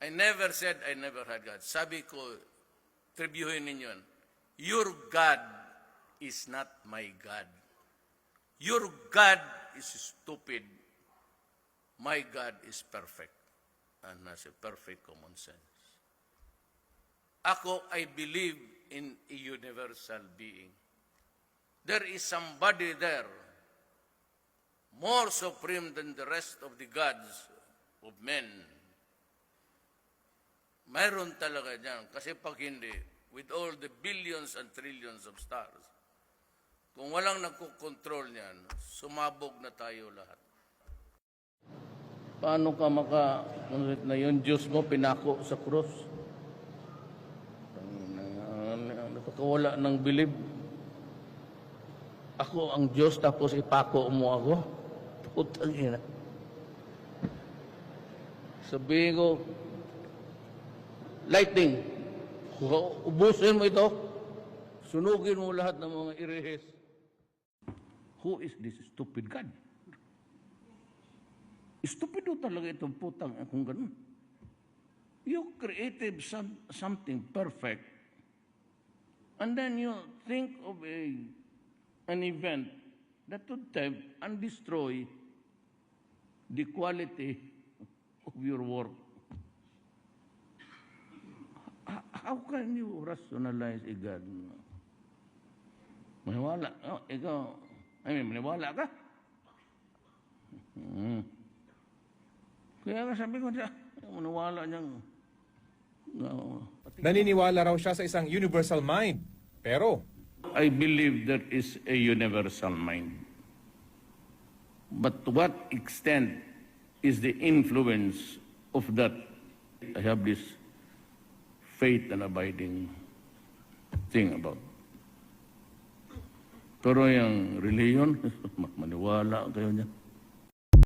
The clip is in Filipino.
I never said I never had God. Sabi ko, tribyuhin ninyo yan. Your God is not my God. Your God is stupid. My God is perfect and has a perfect common sense. Ako, I believe in a universal being. There is somebody there more supreme than the rest of the gods of men. Mayroon talaga dyan. Kasi pag hindi, with all the billions and trillions of stars, kung walang nagkukontrol niyan, sumabog na tayo lahat. Paano ka na yung Diyos mo pinako sa krus? Nakakawala ng bilib. Ako ang Diyos tapos ipako mo ako? Putang ina. Sabihin ko, lightning, ubusin mo ito, sunugin mo lahat ng mga irihes. Who is this stupid God? Stupido talaga itong putang akong ganun. You created something perfect, and then you think of an event that would tempt and destroy the quality of your work. How can you rationalize a God? Maniwala. Oh, ikaw, maniwala ka? Kaya nga sabi ko siya, maniwala niyang... Naniniwala raw siya sa isang universal mind. Pero I believe there is a universal mind. But to what extent is the influence of that? I have this faith and abiding thing about. Pero yung religion, maniwala kayo niya.